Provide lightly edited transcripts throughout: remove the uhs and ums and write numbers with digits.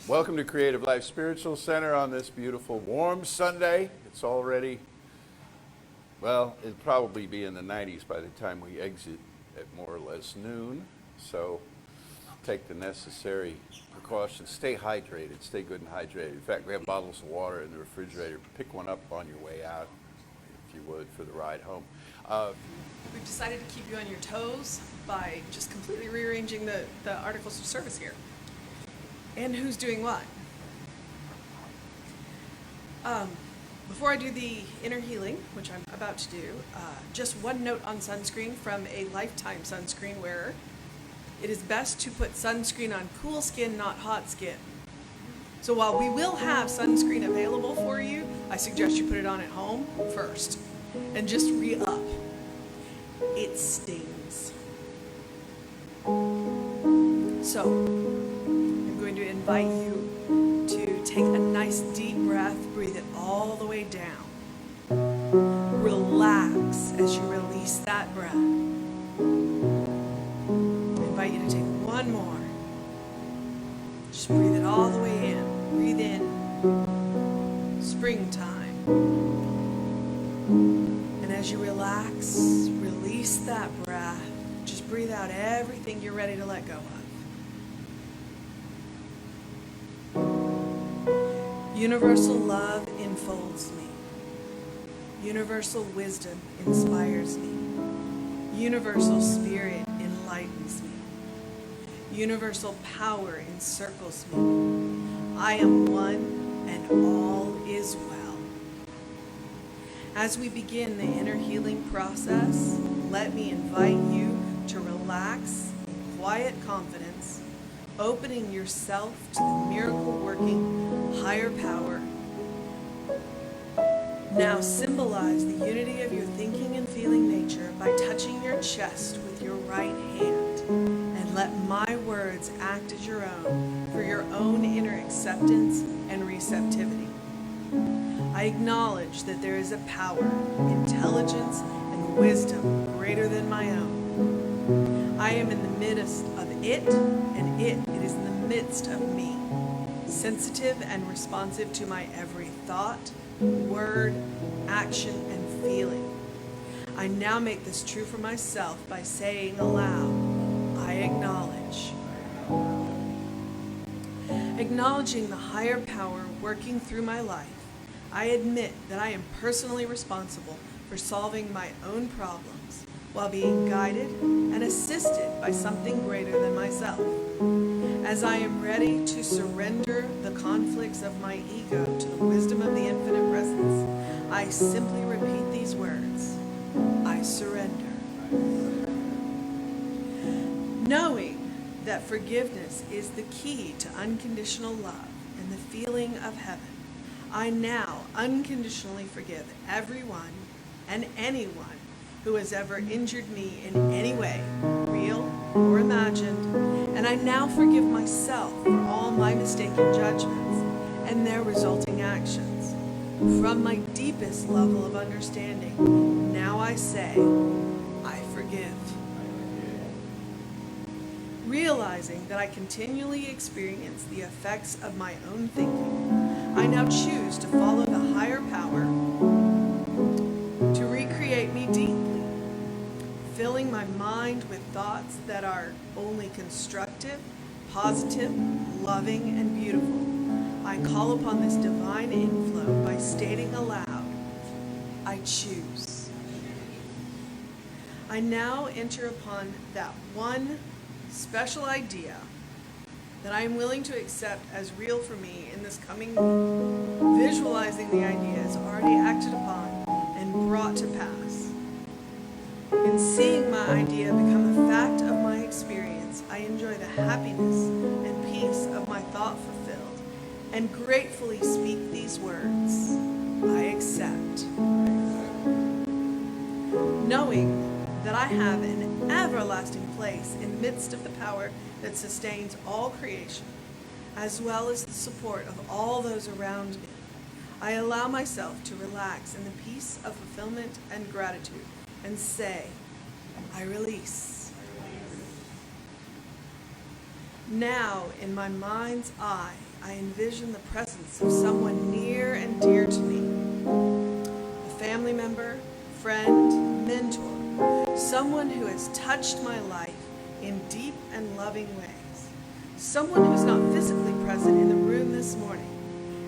Welcome to Creative Life Spiritual Center on this beautiful warm Sunday. It's already, well, it'll probably be in the 90s by the time we exit at more or less noon. So take the necessary precautions. Stay hydrated. Stay good and hydrated. In fact, we have bottles of water in the refrigerator. Pick one up on your way out, if you would, for the ride home. We've decided to keep you on your toes by just completely rearranging the articles of service here. And who's doing what? Before I do the inner healing, which I'm about to do, just one note on sunscreen from a lifetime sunscreen wearer. It is best to put sunscreen on cool skin, not hot skin. So while we will have sunscreen available for you, I suggest you put it on at home first and just re-up. It stings. So I'm going to invite you to take a nice deep breath, breathe it all the way down. Relax as you release that breath. I invite you to take one more. Just breathe it all the way in. Breathe in. Springtime. And as you relax, release that breath. Just breathe out everything you're ready to let go of. Universal love enfolds me. Universal wisdom inspires me. Universal spirit enlightens me. Universal power encircles me. I am one and all is well. As we begin the inner healing process, let me invite you to relax in quiet confidence, opening yourself to the miracle-working higher power. Now symbolize the unity of your thinking and feeling nature by touching your chest with your right hand, and let my words act as your own for your own inner acceptance and receptivity. I acknowledge that there is a power, intelligence, and wisdom greater than my own. I am in the midst of it, and it is in the midst of me, sensitive and responsive to my every thought, word, action, and feeling. I now make this true for myself by saying aloud, I acknowledge. Acknowledging the higher power working through my life, I admit that I am personally responsible for solving my own problems while being guided and assisted by something greater than myself. As I am ready to surrender the conflicts of my ego to the wisdom of the infinite presence, I simply repeat these words, I surrender. Knowing that forgiveness is the key to unconditional love and the feeling of heaven, I now unconditionally forgive everyone and anyone who has ever injured me in any way, real or imagined, and I now forgive myself for all my mistaken judgments and their resulting actions. From my deepest level of understanding, now I say, I forgive. Realizing that I continually experience the effects of my own thinking, I now choose to follow the higher power to recreate me deeply, filling my mind with thoughts that are only constructive, positive, loving, and beautiful. I call upon this divine inflow by stating aloud, I choose. I now enter upon that one special idea that I am willing to accept as real for me in this coming week, visualizing the idea as already acted upon and brought to pass. In seeing my idea become a fact of my experience, I enjoy the happiness and peace of my thought fulfilled, and gratefully speak these words, I accept. Knowing that I have an everlasting place in the midst of the power that sustains all creation, as well as the support of all those around me, I allow myself to relax in the peace of fulfillment and gratitude and say, I release. Now, in my mind's eye, I envision the presence of someone near and dear to me, a family member, friend, mentor, someone who has touched my life in deep and loving ways, someone who is not physically present in the room this morning.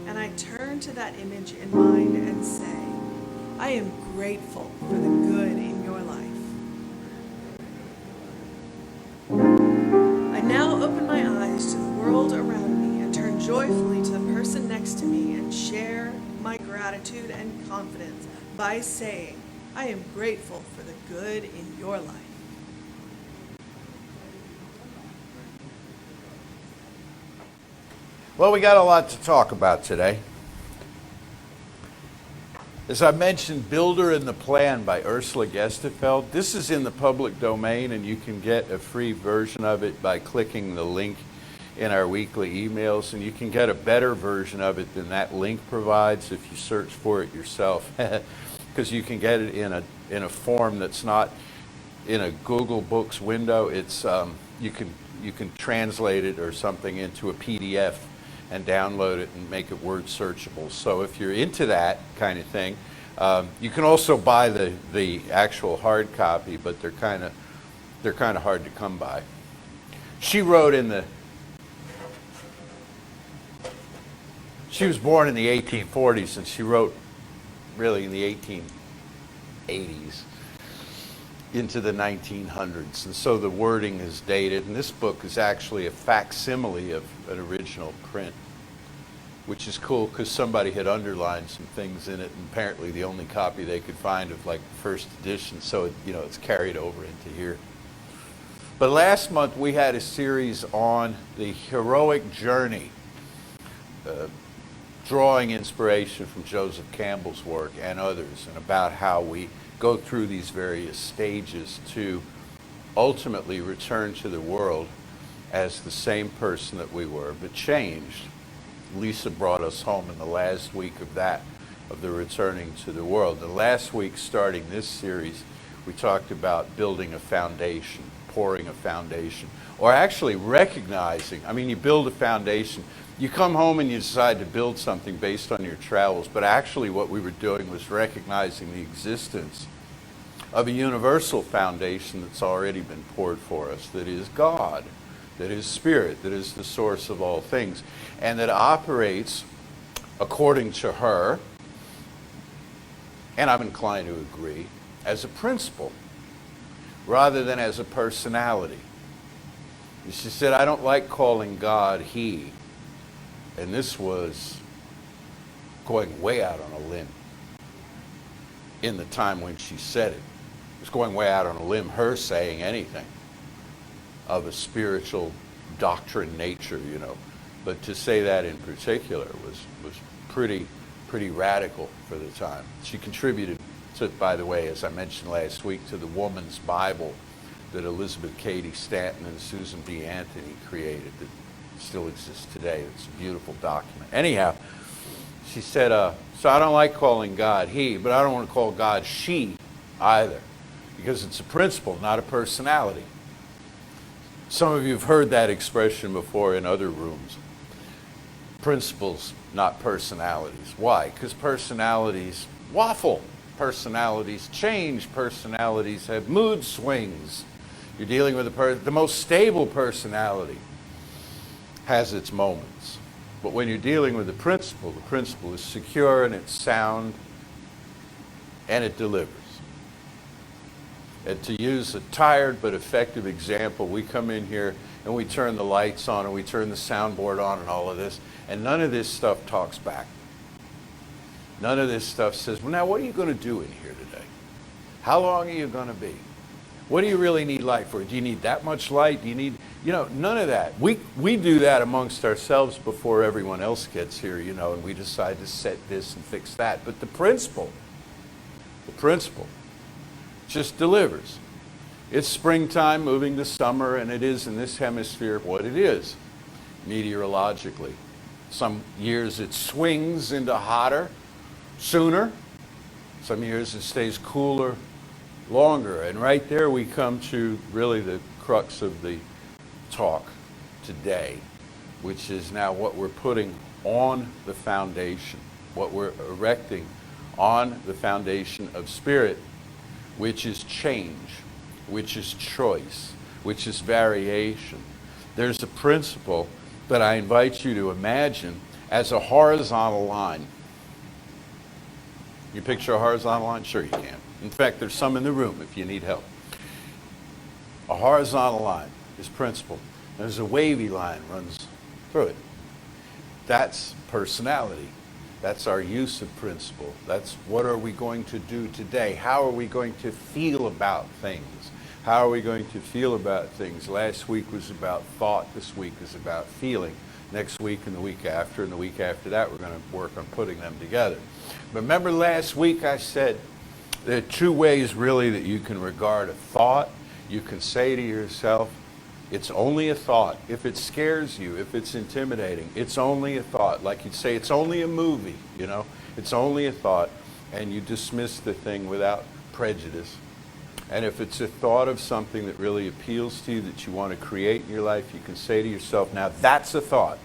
And I turn to that image in mind and say, I am grateful for the good in your life. I now open my eyes to the world around me and turn joyfully to the person next to me and share my gratitude and confidence by saying, I am grateful for the good in your life. Well, we got a lot to talk about today. As I mentioned, Builder and the Plan by Ursula Gestefeld. This is in the public domain, and you can get a free version of it by clicking the link in our weekly emails, and you can get a better version of it than that link provides if you search for it yourself, because you can get it in a form that's not in a Google Books window. It's you can translate it or something into a PDF and download it and make it word searchable. So if you're into that kind of thing, you can also buy the actual hard copy, but they're kind of hard to come by. She wrote she was born in the 1840s, and she wrote really in the 1880s into the 1900s, and so the wording is dated, and this book is actually a facsimile of an original print, which is cool because somebody had underlined some things in it, and apparently the only copy they could find of like the first edition, so it's carried over into here. But last month we had a series on the heroic journey, drawing inspiration from Joseph Campbell's work and others, and about how we go through these various stages to ultimately return to the world as the same person that we were, but changed. Lisa brought us home in the last week of the returning to the world. The last week, starting this series, we talked about building a foundation, pouring a foundation, or actually recognizing, you build a foundation. You come home and you decide to build something based on your travels, but actually what we were doing was recognizing the existence of a universal foundation that's already been poured for us, that is God, that is Spirit, that is the source of all things, and that operates according to her, and I'm inclined to agree, as a principle rather than as a personality. She said, I don't like calling God He. And this was going way out on a limb in the time when she said it. It was going way out on a limb, her saying anything of a spiritual doctrine nature, But to say that in particular was pretty radical for the time. She contributed to, by the way, as I mentioned last week, to the Woman's Bible that Elizabeth Cady Stanton and Susan B. Anthony created that still exists today. It's a beautiful document. Anyhow, she said, so I don't like calling God He, but I don't want to call God She either, because it's a principle, not a personality. Some of you have heard that expression before in other rooms. Principles, not personalities. Why? Because personalities waffle. Personalities change. Personalities have mood swings. You're dealing with the most stable personality has its moments. But when you're dealing with the principle is secure and it's sound and it delivers. And to use a tired but effective example, we come in here and we turn the lights on and we turn the soundboard on and all of this, and none of this stuff talks back. None of this stuff says, well, now what are you going to do in here today? How long are you going to be? What do you really need light for? Do you need that much light? Do you need, none of that. We do that amongst ourselves before everyone else gets here, and we decide to set this and fix that. But the principle just delivers. It's springtime moving to summer, and it is in this hemisphere what it is, meteorologically. Some years it swings into hotter sooner. Some years it stays cooler longer. And right there we come to really the crux of the talk today. which is now what we're putting on the foundation, what we're erecting on the foundation of spirit, which is change, which is choice, which is variation. There's a principle that I invite you to imagine as a horizontal line. You picture a horizontal line? Sure you can. In fact, there's some in the room if you need help. A horizontal line is principle. There's a wavy line runs through it. That's personality. That's our use of principle. That's what are we going to do today? How are we going to feel about things? How are we going to feel about things? Last week was about thought. This week is about feeling. Next week and the week after that, we're going to work on putting them together. But remember last week I said there are two ways really that you can regard a thought. You can say to yourself, it's only a thought. If it scares you, if it's intimidating, it's only a thought. Like you'd say, it's only a movie, you know? It's only a thought, and you dismiss the thing without prejudice. And if it's a thought of something that really appeals to you, that you want to create in your life, you can say to yourself, now that's a thought.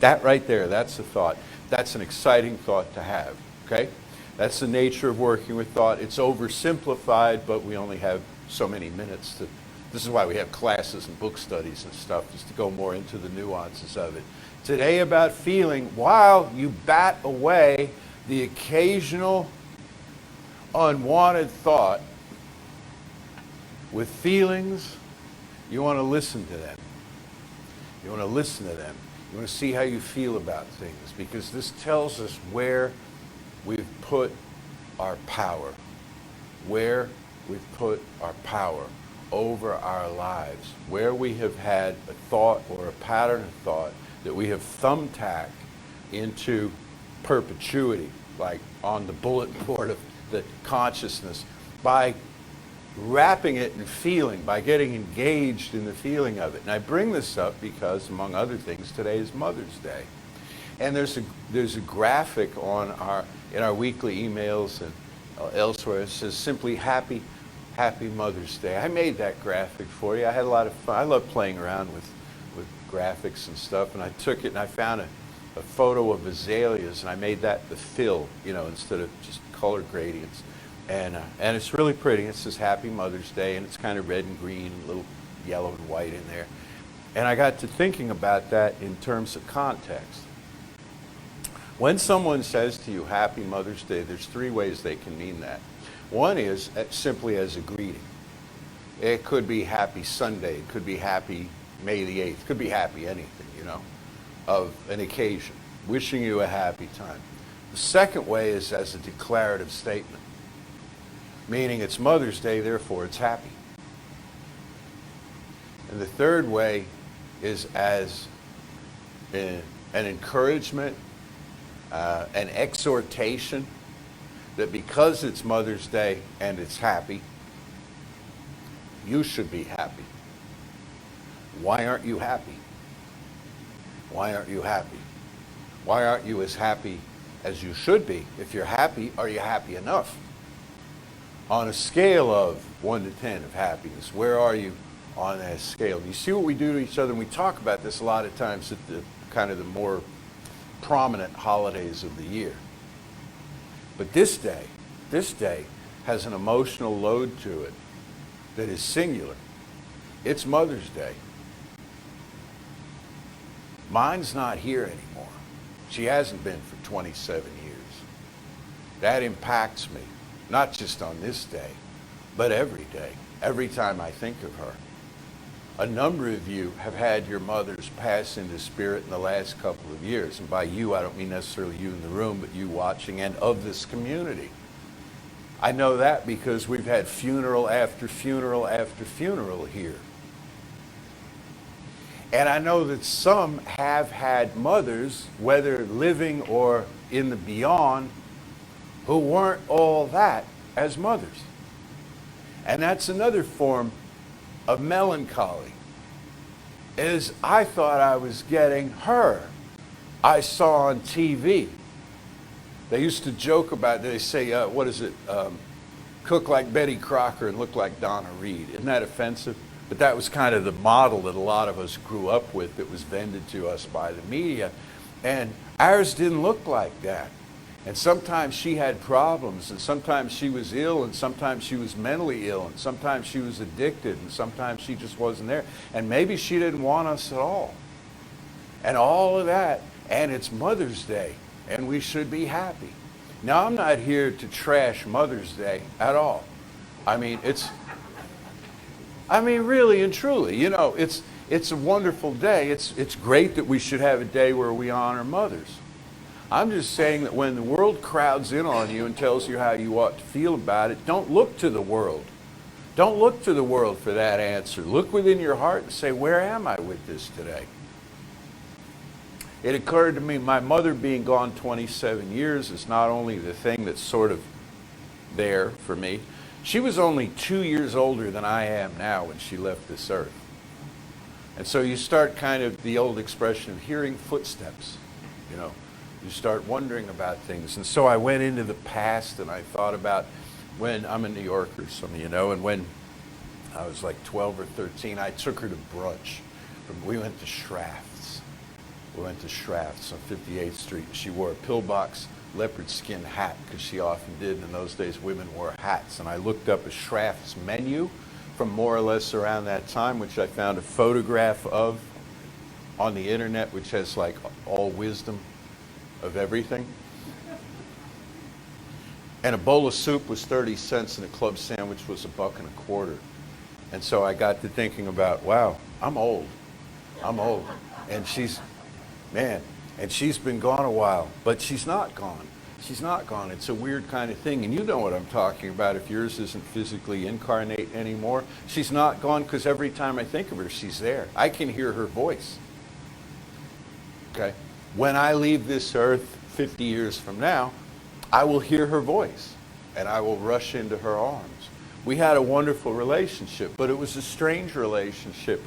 That right there, that's a thought. That's an exciting thought to have, okay? That's the nature of working with thought. It's oversimplified, but we only have so many minutes to. This is why we have classes and book studies and stuff, just to go more into the nuances of it. Today about feeling, while you bat away the occasional unwanted thought, with feelings, you want to listen to them. You want to listen to them. You want to see how you feel about things, because this tells us where we've put our power, where we've put our power over our lives, where we have had a thought or a pattern of thought that we have thumbtacked into perpetuity, like on the bulletin board of the consciousness, by wrapping it in feeling, by getting engaged in the feeling of it. And I bring this up because, among other things, today is Mother's Day. And there's a graphic in our weekly emails and elsewhere. It says simply Happy Mother's Day. I made that graphic for you. I had a lot of fun. I love playing around with graphics and stuff, and I took it and I found a photo of azaleas, and I made that the fill, you know, instead of just color gradients. And it's really pretty. It says Happy Mother's Day, and it's kind of red and green, a little yellow and white in there. And I got to thinking about that in terms of context. When someone says to you, Happy Mother's Day, there's three ways they can mean that. One is simply as a greeting. It could be Happy Sunday. It could be Happy May the 8th. It could be happy anything, you know, of an occasion. Wishing you a happy time. The second way is as a declarative statement, meaning it's Mother's Day, therefore it's happy. And the third way is as an encouragement, an exhortation, that because it's Mother's Day and it's happy, you should be happy. Why aren't you happy? Why aren't you happy? Why aren't you as happy as you should be? If you're happy, are you happy enough? On a scale of 1 to 10 of happiness, where are you on that scale? You see what we do to each other, and we talk about this a lot of times at the kind of the more prominent holidays of the year. But this day has an emotional load to it that is singular. It's Mother's Day. Mine's not here anymore. She hasn't been for 27 years. That impacts me, not just on this day, but every day, every time I think of her. A number of you have had your mothers pass into spirit in the last couple of years. And by you, I don't mean necessarily you in the room, but you watching and of this community. I know that because we've had funeral after funeral after funeral here. And I know that some have had mothers, whether living or in the beyond, who weren't all that as mothers. And that's another form of melancholy, is I thought I was getting her I saw on TV. They used to joke about, they say, cook like Betty Crocker and look like Donna Reed. Isn't that offensive? But that was kind of the model that a lot of us grew up with that was vended to us by the media. And ours didn't look like that. And sometimes she had problems, and sometimes she was ill, and sometimes she was mentally ill, and sometimes she was addicted, and sometimes she just wasn't there. And maybe she didn't want us at all. And all of that, and it's Mother's Day, and we should be happy. Now, I'm not here to trash Mother's Day at all. I mean, really and truly, you know, it's a wonderful day. It's great that we should have a day where we honor mothers. I'm just saying that when the world crowds in on you and tells you how you ought to feel about it, don't look to the world. Don't look to the world for that answer. Look within your heart and say, where am I with this today? It occurred to me, my mother being gone 27 years is not only the thing that's sort of there for me. She was only 2 years older than I am now when she left this earth. And so you start kind of the old expression of hearing footsteps, you know. You start wondering about things. And so I went into the past and I thought about when, I'm a New Yorker, some of you know, and when I was like 12 or 13, I took her to brunch. We went to Schrafft's. We went to Schrafft's on 58th Street. She wore a pillbox leopard skin hat, because she often did. And in those days, women wore hats. And I looked up a Schrafft's menu from more or less around that time, which I found a photograph of on the internet, which has like all wisdom of everything. And a bowl of soup was 30 cents and a club sandwich was $1.25. And so I got to thinking about, wow, I'm old. And she's been gone a while, but she's not gone. She's not gone. It's a weird kind of thing. And you know what I'm talking about if yours isn't physically incarnate anymore. She's not gone because every time I think of her, she's there. I can hear her voice. Okay? When I leave this earth 50 years from now, I will hear her voice and I will rush into her arms. We had a wonderful relationship, but it was a strange relationship.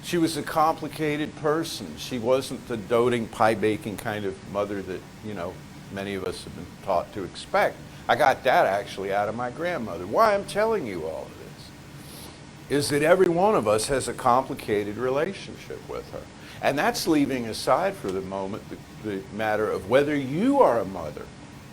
She was a complicated person. She wasn't the doting, pie-baking kind of mother that, you know, many of us have been taught to expect. I got that actually out of my grandmother. Why I'm telling you all of this is that every one of us has a complicated relationship with her. And that's leaving aside for the moment the matter of whether you are a mother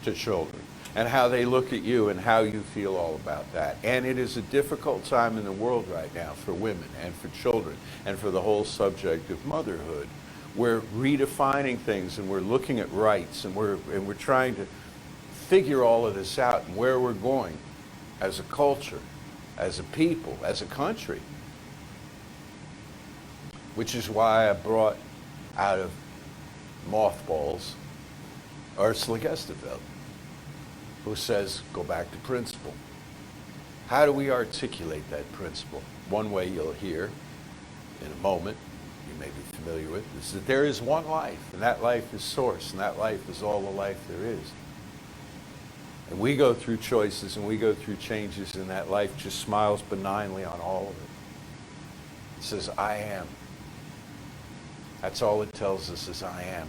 to children and how they look at you and how you feel all about that. And it is a difficult time in the world right now for women and for children and for the whole subject of motherhood. We're redefining things and we're looking at rights and we're trying to figure all of this out and where we're going as a culture, as a people, as a country. Which is why I brought out of mothballs Ursula Gestefeld, who says, go back to principle. How do we articulate that principle? One way you'll hear in a moment, you may be familiar with, is that there is one life, and that life is source, and that life is all the life there is. And we go through choices and we go through changes, and that life just smiles benignly on all of it. It says, I am. That's all it tells us is I am.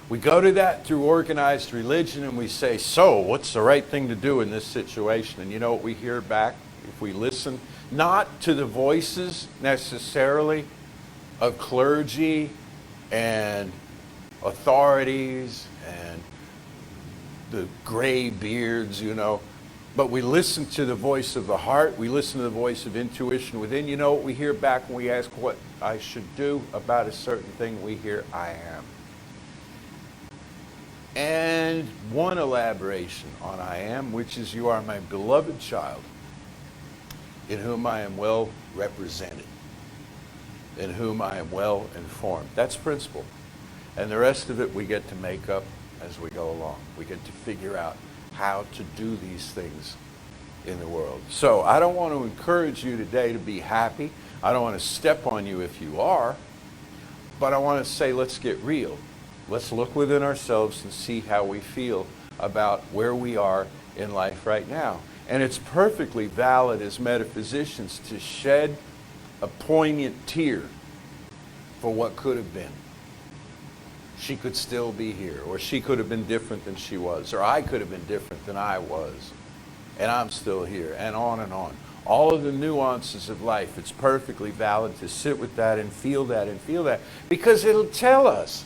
We go to that through organized religion and we say, so what's the right thing to do in this situation? And you know what we hear back if we listen? Not to the voices necessarily of clergy and authorities and the gray beards, you know, but we listen to the voice of the heart. We listen to the voice of intuition within. You know what we hear back when we ask what I should do about a certain thing? We hear, I am. And one elaboration on I am, which is, you are my beloved child, in whom I am well represented, in whom I am well informed. That's principle. And the rest of it we get to make up as we go along. We get to figure out how to do these things in the world. So I don't want to encourage you today to be happy. I don't want to step on you if you are, but I want to say, let's get real. Let's look within ourselves and see how we feel about where we are in life right now. And it's perfectly valid as metaphysicians to shed a poignant tear for what could have been. She could still be here, or she could have been different than she was, or I could have been different than I was, and I'm still here, and on and on. all of the nuances of life. It's perfectly valid to sit with that and feel that because it'll tell us.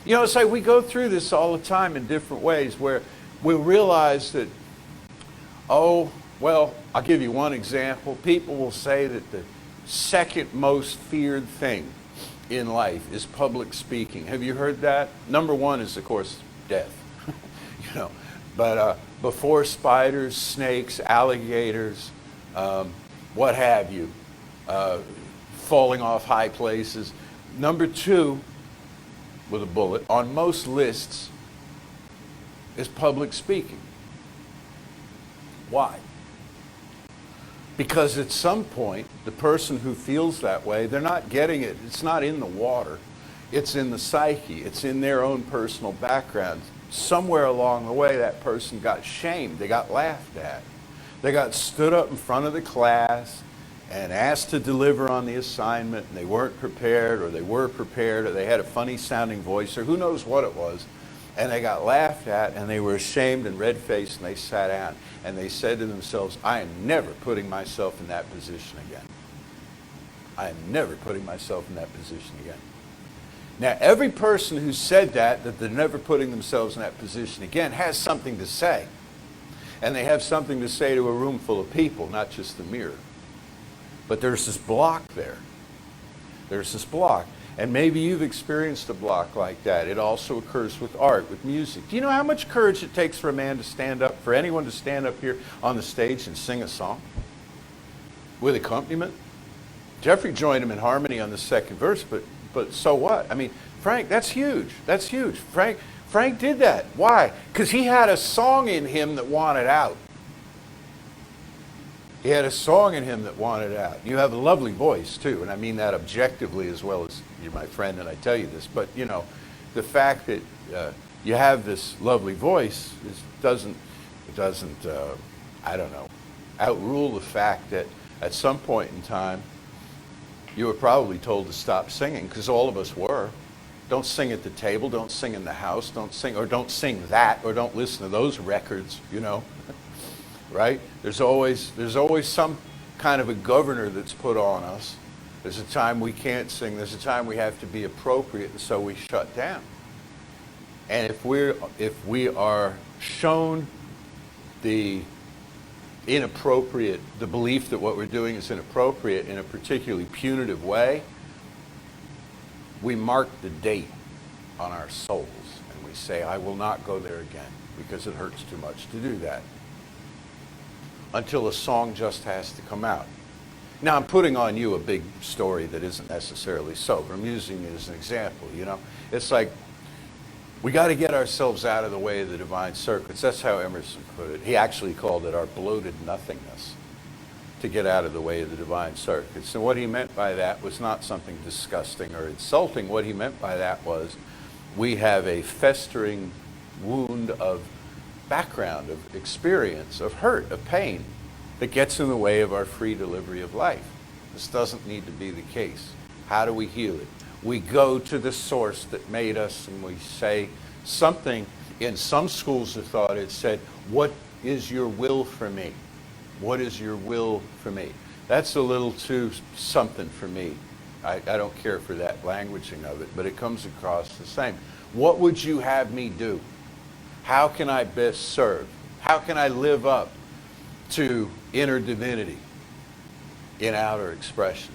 You know, it's like we go through this all the time in different ways where we'll realize that, oh, well, I'll give you one example. People will say that the second most feared thing in life is public speaking. Have you heard that? Number one is, of course, death. You know, but before spiders, snakes, alligators, what have you, falling off high places. Number two, with a bullet, on most lists is public speaking. Why? Because at some point, the person who feels that way, they're not getting it. It's not in the water. It's in the psyche. It's in their own personal background. Somewhere along the way, that person got shamed. They got laughed at. They got stood up in front of the class and asked to deliver on the assignment, and they weren't prepared, or they were prepared, or they had a funny sounding voice, or who knows what it was. And they got laughed at, and they were ashamed and red-faced, and they sat down. And they said to themselves, I am never putting myself in that position again. I am never putting myself in that position again. Now, every person who said that they're never putting themselves in that position again, has something to say. And they have something to say to a room full of people, not just the mirror. But there's this block there. There's this block. And maybe you've experienced a block like that. It also occurs with art, with music. Do you know how much courage it takes for a man to stand up, for anyone to stand up here on the stage and sing a song with accompaniment? Jeffrey joined him in harmony on the second verse, but so what? I mean, Frank, that's huge. That's huge. Frank did that. Why? Because he had a song in him that wanted out. He had a song in him that wanted out. You have a lovely voice, too, and I mean that objectively as well as you're my friend and I tell you this. But, you know, the fact that you have this lovely voice doesn't I don't know, outrule the fact that at some point in time, you were probably told to stop singing, because all of us were. Don't sing at the table, don't sing in the house, don't sing that, or don't listen to those records, you know. Right? There's always some kind of a governor that's put on us. There's a time we can't sing. There's a time we have to be appropriate, and so we shut down. And if we are shown the belief that what we're doing is inappropriate in a particularly punitive way, we mark the date on our souls, and we say, I will not go there again, because it hurts too much to do that. Until a song just has to come out. Now, I'm putting on you a big story that isn't necessarily so, but I'm using it as an example, you know. It's like, we got to get ourselves out of the way of the divine circuits. That's how Emerson put it. He actually called it our bloated nothingness, to get out of the way of the divine circuits. And what he meant by that was not something disgusting or insulting. What he meant by that was, we have a festering wound of background, of experience, of hurt, of pain, that gets in the way of our free delivery of life. This doesn't need to be the case. How do we heal it? We go to the source that made us, and we say something. In some schools of thought, it said, what is your will for me? What is your will for me? That's a little too something for me. I don't care for that languaging of it, but it comes across the same. What would you have me do? How can I best serve? How can I live up to inner divinity in outer expression?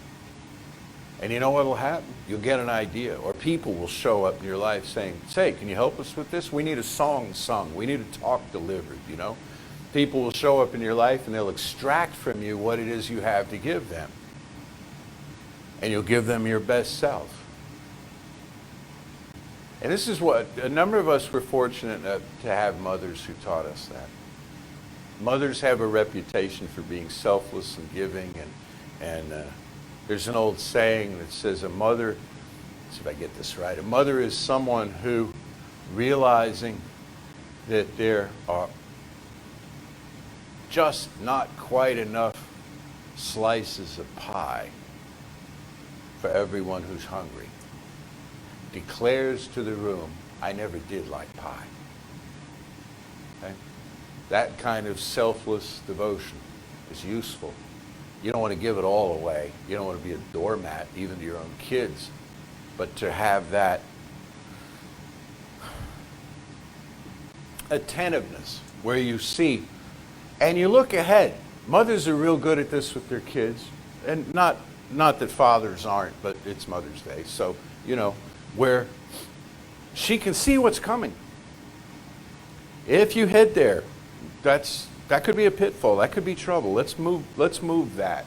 And you know what will happen? You'll get an idea, or people will show up in your life saying, say, can you help us with this? We need a song sung. We need a talk delivered, you know? People will show up in your life, and they'll extract from you what it is you have to give them. And you'll give them your best self. And this is what, a number of us were fortunate enough to have mothers who taught us that. Mothers have a reputation for being selfless and giving, and there's an old saying that says a mother, let's see if I get this right, a mother is someone who, realizing that there are just not quite enough slices of pie for everyone who's hungry, declares to the room, I never did like pie. Okay? That kind of selfless devotion is useful. You don't want to give it all away. You don't want to be a doormat, even to your own kids. But to have that attentiveness where you see and you look ahead. Mothers are real good at this with their kids. And not that fathers aren't, but it's Mother's Day. So, where she can see what's coming. If you head there, that could be a pitfall. That could be trouble. Let's move that,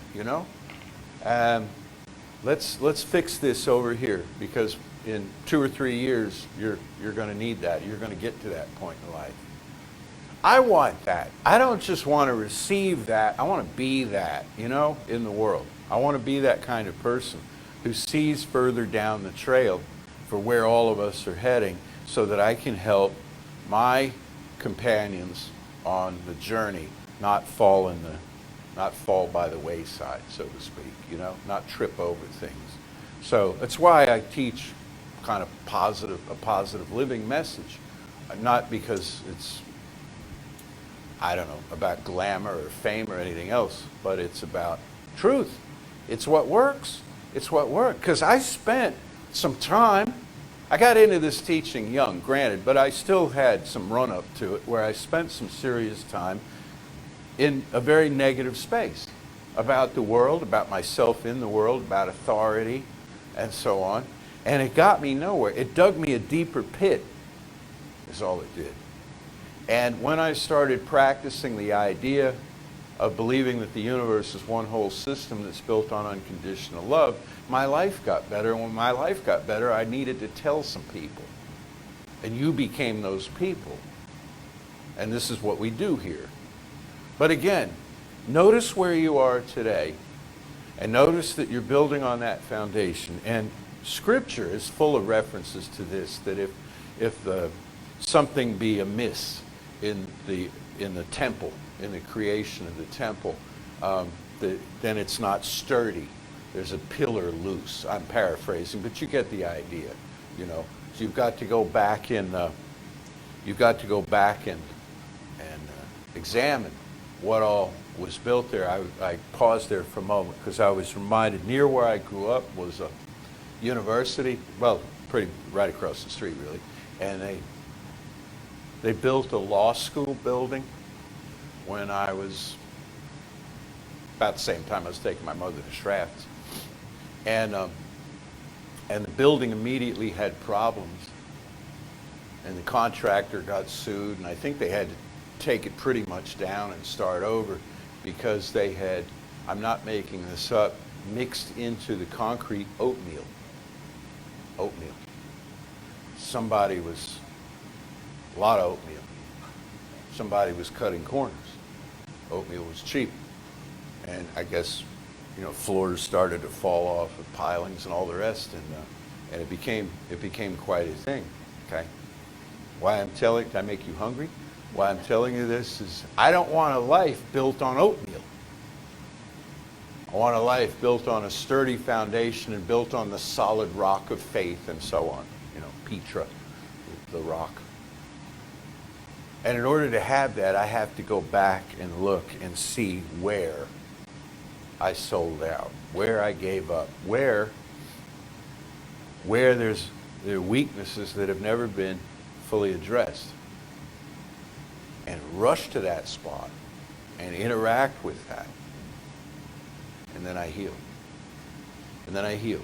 Let's fix this over here, because in 2 or 3 years, you're going to need that. You're going to get to that point in life. I want that. I don't just want to receive that. I want to be that, in the world. I want to be that kind of person who sees further down the trail for where all of us are heading, so that I can help my companions on the journey not fall by the wayside, so to speak, not trip over things. So that's why I teach kind of a positive living message, not because it's, about glamour or fame or anything else, but it's about truth. It's what works. It's what worked. Because I spent some time, I got into this teaching young, granted, but I still had some run-up to it where I spent some serious time in a very negative space about the world, about myself in the world, about authority, and so on. And it got me nowhere. It dug me a deeper pit, is all it did. And when I started practicing the idea of believing that the universe is one whole system that's built on unconditional love, my life got better. And when my life got better, I needed to tell some people. And you became those people. And this is what we do here. But again, notice where you are today, and notice that you're building on that foundation. And Scripture is full of references to this, that if something be amiss in the temple, in the creation of the temple, then it's not sturdy. There's a pillar loose. I'm paraphrasing, but you get the idea. So you've got to go back and examine what all was built there. I paused there for a moment because I was reminded near where I grew up was a university, well, pretty right across the street really, and they built a law school building when I was about the same time I was taking my mother to Shafts. And the building immediately had problems. And the contractor got sued, and I think they had to take it pretty much down and start over because they had, I'm not making this up, mixed into the concrete oatmeal. Oatmeal. A lot of oatmeal. Somebody was cutting corners. Oatmeal was cheap. And I guess, floors started to fall off with pilings and all the rest, and it became quite a thing, okay? Did I make you hungry? Why I'm telling you this is, I don't want a life built on oatmeal. I want a life built on a sturdy foundation and built on the solid rock of faith and so on. Petra, the rock. And in order to have that, I have to go back and look and see where I sold out, where I gave up, where there are weaknesses that have never been fully addressed. And rush to that spot and interact with that. And then I heal. And then I heal.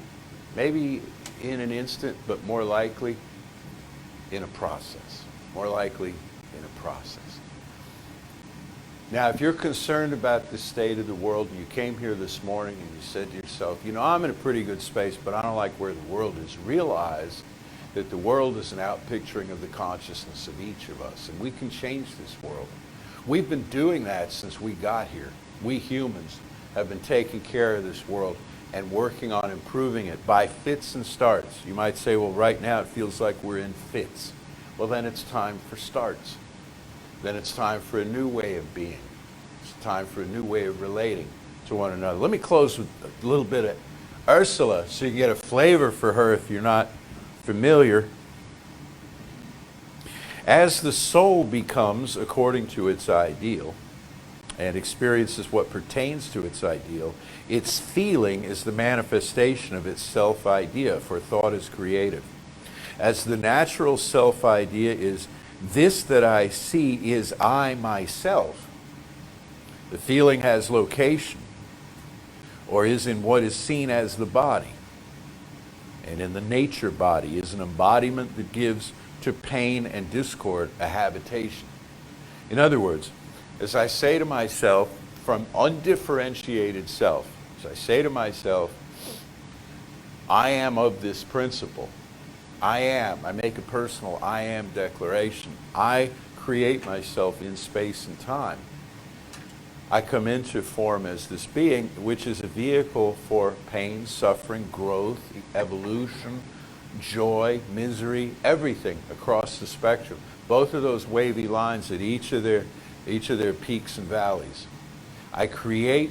Maybe in an instant, but more likely in a process. More likely in a process. Now, if you're concerned about the state of the world, and you came here this morning and you said to yourself, I'm in a pretty good space, but I don't like where the world is, realize that the world is an outpicturing of the consciousness of each of us, and we can change this world. We've been doing that since we got here. We humans have been taking care of this world and working on improving it by fits and starts. You might say, well, right now it feels like we're in fits. Well, then it's time for starts. Then it's time for a new way of being. It's time for a new way of relating to one another. Let me close with a little bit of Ursula so you can get a flavor for her if you're not familiar. As the soul becomes according to its ideal, and experiences what pertains to its ideal, its feeling is the manifestation of its self-idea, for thought is creative. As the natural self-idea is, this that I see is I myself, the feeling has location, or is in what is seen as the body. And in the nature body is an embodiment that gives to pain and discord a habitation. In other words, as I say to myself, from undifferentiated self, as I say to myself, I am of this principle. I make a personal I am declaration. I create myself in space and time. I come into form as this being, which is a vehicle for pain, suffering, growth, evolution, joy, misery, everything across the spectrum. Both of those wavy lines at each of their peaks and valleys. I create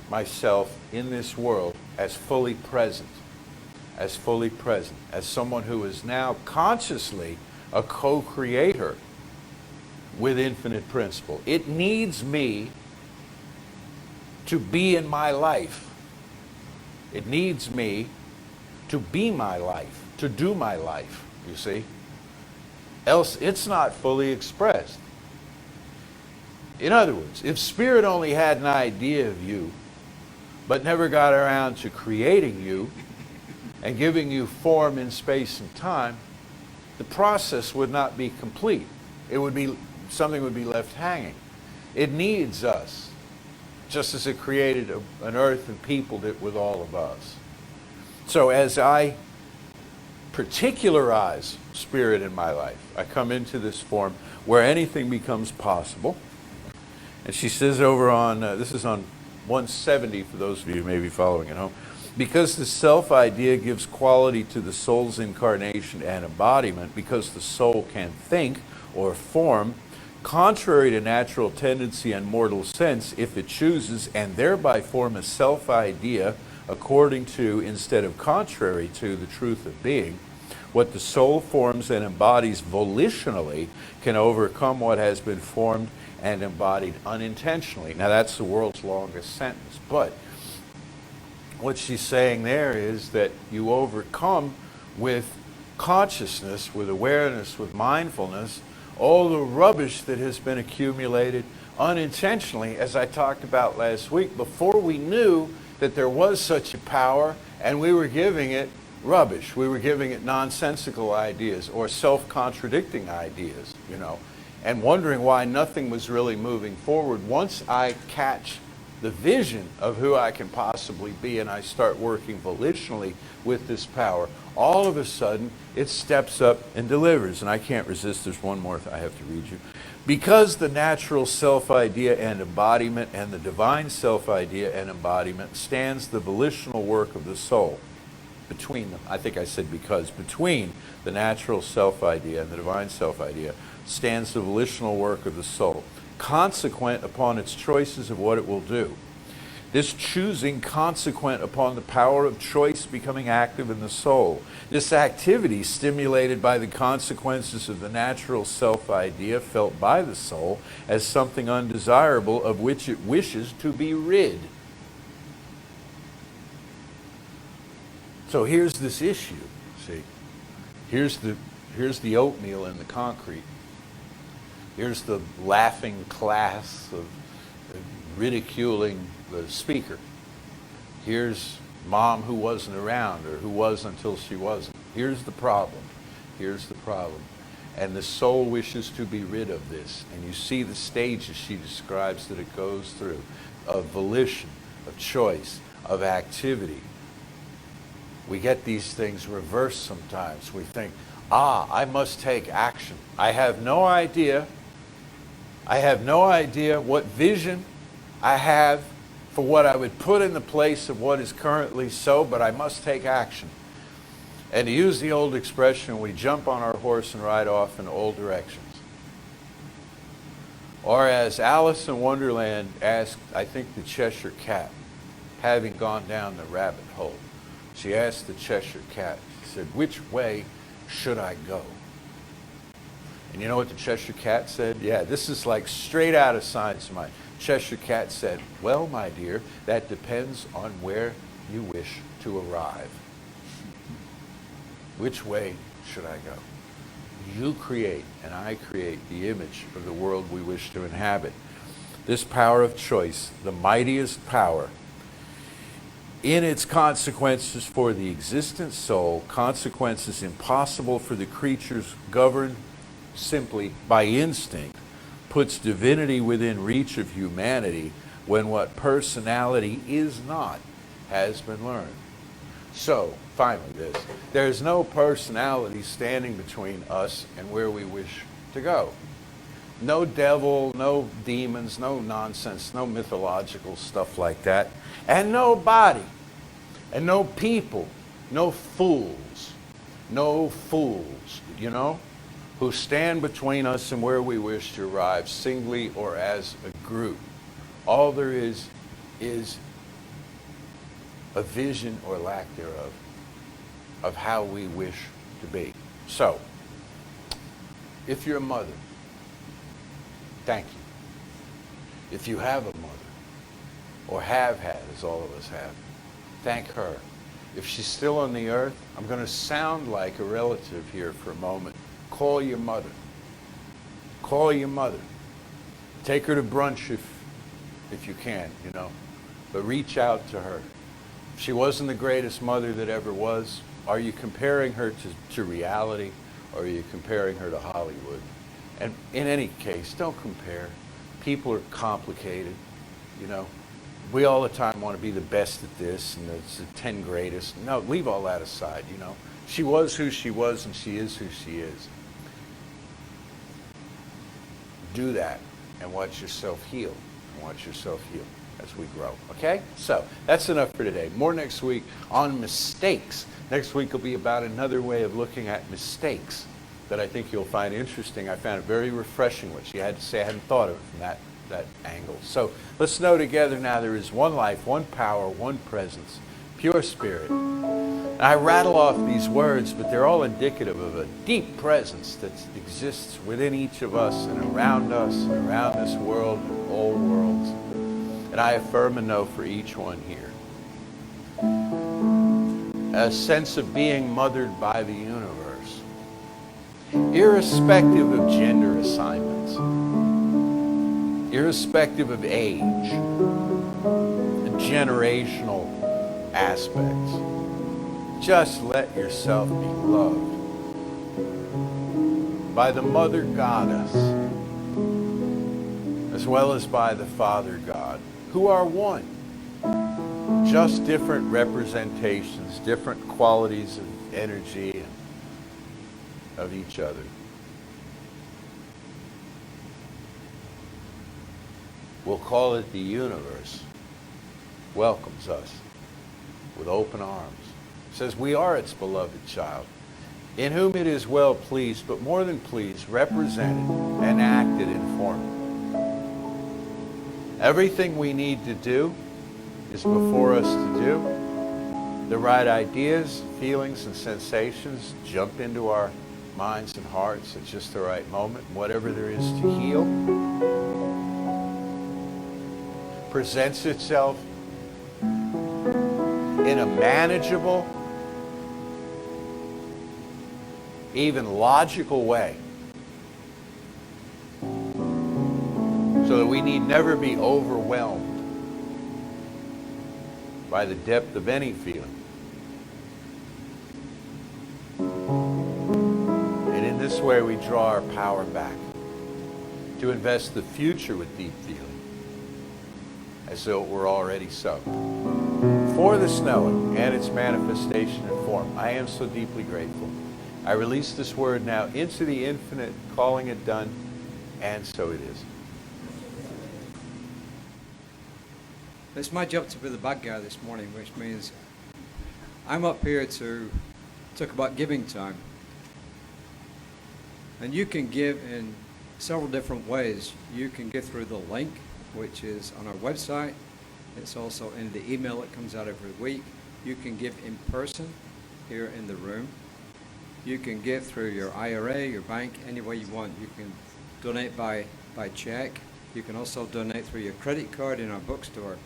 myself in this world as fully present, as someone who is now consciously a co-creator with infinite principle. It needs me to be in my life. It needs me to be my life, to do my life, you see? Else it's not fully expressed. In other words, if Spirit only had an idea of you, but never got around to creating you and giving you form in space and time, the process would not be complete. It would be, something would be left hanging. It needs us, just as it created an earth and peopled it with all of us. So as I particularize Spirit in my life, I come into this form where anything becomes possible. And she says over on, this is on 170 for those of you who may be following at home, because the self-idea gives quality to the soul's incarnation and embodiment, because the soul can think or form, contrary to natural tendency and mortal sense, if it chooses, and thereby form a self-idea according to, instead of contrary to, the truth of being, what the soul forms and embodies volitionally can overcome what has been formed and embodied unintentionally. Now that's the world's longest sentence, but what she's saying there is that you overcome with consciousness, with awareness, with mindfulness, all the rubbish that has been accumulated unintentionally, as I talked about last week, before we knew that there was such a power, and we were giving it rubbish. We were giving it nonsensical ideas or self-contradicting ideas, you know, and wondering why nothing was really moving forward. Once I catch the vision of who I can possibly be and I start working volitionally with this power, all of a sudden it steps up and delivers. And I can't resist, there's one more I have to read you. Because the natural self-idea and embodiment and the divine self-idea and embodiment stands the volitional work of the soul. Between them, I think I said because, between the natural self-idea and the divine self-idea stands the volitional work of the soul, consequent upon its choices of what it will do. This choosing consequent upon the power of choice becoming active in the soul. This activity stimulated by the consequences of the natural self-idea felt by the soul as something undesirable of which it wishes to be rid. So here's this issue, see. Here's the oatmeal in the concrete. Here's the laughing class of ridiculing the speaker. Here's mom who wasn't around, or who was until she wasn't. Here's the problem. Here's the problem. And the soul wishes to be rid of this. And you see the stages she describes that it goes through, of volition, of choice, of activity. We get these things reversed sometimes. We think, I must take action. I have no idea what vision I have for what I would put in the place of what is currently so, but I must take action. And to use the old expression, we jump on our horse and ride off in all directions. Or as Alice in Wonderland asked, I think, the Cheshire Cat, having gone down the rabbit hole, she asked the Cheshire Cat, she said, which way should I go? And you know what the Cheshire Cat said? Yeah, this is like straight out of Science of Mind. Cheshire Cat said, well, my dear, that depends on where you wish to arrive. Which way should I go? You create and I create the image of the world we wish to inhabit. This power of choice, the mightiest power, in its consequences for the existent soul, consequences impossible for the creatures governed simply by instinct, puts divinity within reach of humanity when what personality is not has been learned. So, finally this, there is no personality standing between us and where we wish to go. No devil, no demons, no nonsense, no mythological stuff like that. And no body, and no people, no fools, you know, who stand between us and where we wish to arrive, singly or as a group. All there is a vision or lack thereof of how we wish to be. So, if you're a mother, thank you. If you have a mother, or have had, as all of us have, thank her. If she's still on the earth, I'm going to sound like a relative here for a moment. Call your mother. Call your mother. Take her to brunch if you can, you know. But reach out to her. If she wasn't the greatest mother that ever was, are you comparing her to reality, or are you comparing her to Hollywood? And in any case, don't compare. People are complicated, you know. We all the time want to be the best at this and it's the 10 greatest. No, leave all that aside, you know. She was who she was and she is who she is. Do that and watch yourself heal. And watch yourself heal as we grow, okay? So, that's enough for today. More next week on mistakes. Next week will be about another way of looking at mistakes that I think you'll find interesting. I found it very refreshing what she had to say. I hadn't thought of it from that angle. So let's know together now there is one life, one power, one presence, pure spirit. And I rattle off these words, but they're all indicative of a deep presence that exists within each of us and around this world and all worlds. And I affirm and know for each one here a sense of being mothered by the universe, irrespective of gender assignments, irrespective of age, and generational aspects. Just let yourself be loved by the Mother Goddess, as well as by the Father God, who are one. Just different representations, different qualities of energy of each other. We'll call it the universe welcomes us with open arms. It says we are its beloved child, in whom it is well pleased, but more than pleased, represented and acted in form. Everything we need to do is before us to do. The right ideas, feelings, and sensations jump into our minds and hearts at just the right moment. Whatever there is to heal presents itself in a manageable, even logical way, so that we need never be overwhelmed by the depth of any feeling. And in this way we draw our power back to invest the future with deep feeling, as though it were already so. For this knowing and its manifestation in form, I am so deeply grateful. I release this word now into the infinite, calling it done, and so it is. It's my job to be the bad guy this morning, which means I'm up here to talk about giving time. And you can give in several different ways. You can give through the link, which is on our website. It's also in the email that comes out every week. You can give in person here in the room. You can give through your IRA, your bank, any way you want. You can donate by check. You can also donate through your credit card in our bookstore.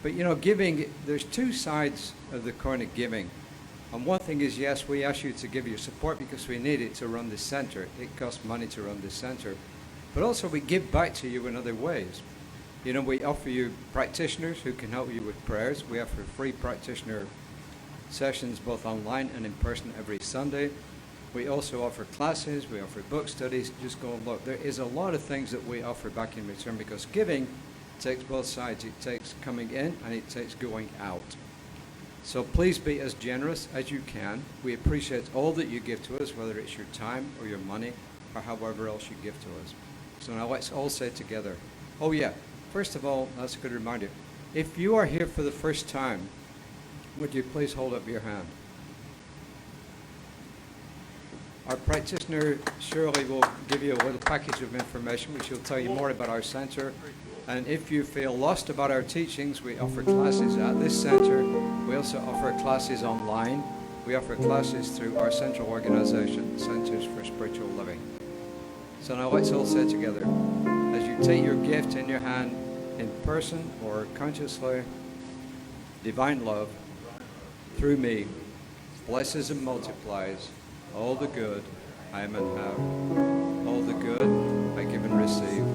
But you know, giving, there's two sides of the coin of giving. And one thing is, yes, we ask you to give your support because we need it to run this center. It costs money to run this center. But also we give back to you in other ways. You know, we offer you practitioners who can help you with prayers. We offer free practitioner sessions both online and in person every Sunday. We also offer classes, we offer book studies. Just go and look. There is a lot of things that we offer back in return because giving takes both sides. It takes coming in and it takes going out. So please be as generous as you can. We appreciate all that you give to us, whether it's your time or your money or however else you give to us. So now let's all say together, oh yeah, first of all, that's a good reminder. If you are here for the first time, would you please hold up your hand? Our practitioner, Shirley, will give you a little package of information which will tell you more about our center. And if you feel lost about our teachings, we offer classes at this center. We also offer classes online. We offer classes through our central organization, Centers for Spiritual Living. So now let's all say together, as you take your gift in your hand, in person or consciously, divine love, through me, blesses and multiplies all the good I am and have, all the good I give and receive.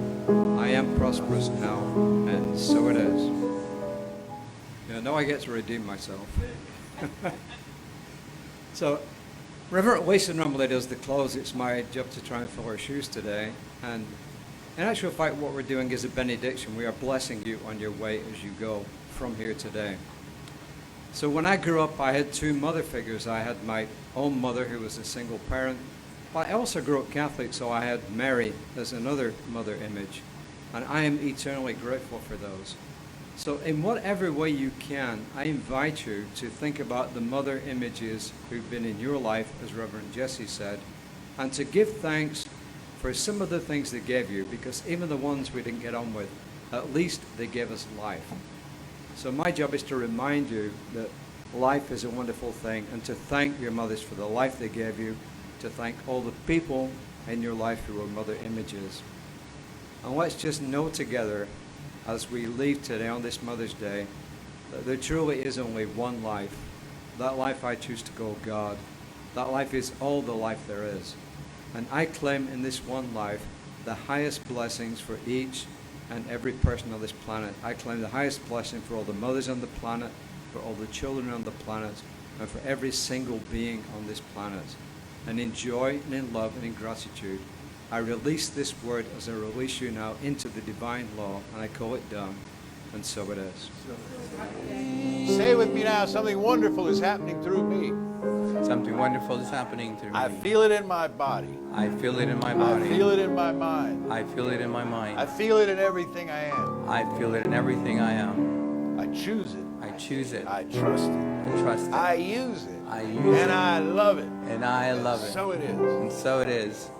I am prosperous now, and so it is. Now I get to redeem myself. So, Reverend Lisa normally does the close. It's my job to try and fill her shoes today. And in actual fact, what we're doing is a benediction. We are blessing you on your way as you go from here today. So when I grew up, I had two mother figures. I had my own mother, who was a single parent. But I also grew up Catholic, so I had Mary as another mother image. And I am eternally grateful for those. So in whatever way you can, I invite you to think about the mother images who've been in your life, as Reverend Jesse said, and to give thanks for some of the things they gave you, because even the ones we didn't get on with, at least they gave us life. So my job is to remind you that life is a wonderful thing, and to thank your mothers for the life they gave you, to thank all the people in your life who are mother images. And let's just know together, as we leave today on this Mother's Day, that there truly is only one life. That life I choose to call God. That life is all the life there is. And I claim in this one life the highest blessings for each and every person on this planet. I claim the highest blessing for all the mothers on the planet, for all the children on the planet, and for every single being on this planet. And in joy and in love and in gratitude, I release this word as I release you now into the divine law, and I call it done, and so it is. Say with me now, something wonderful is happening through me. Something wonderful is happening through me. I feel it in my body. I feel it in my body. I feel it in my mind. I feel it in my mind. I feel it in everything I am. I feel it in everything I am. I choose it. I choose it. I trust it. I trust it. I use it. I use it. And I love it. And I love it. So it is. And so it is.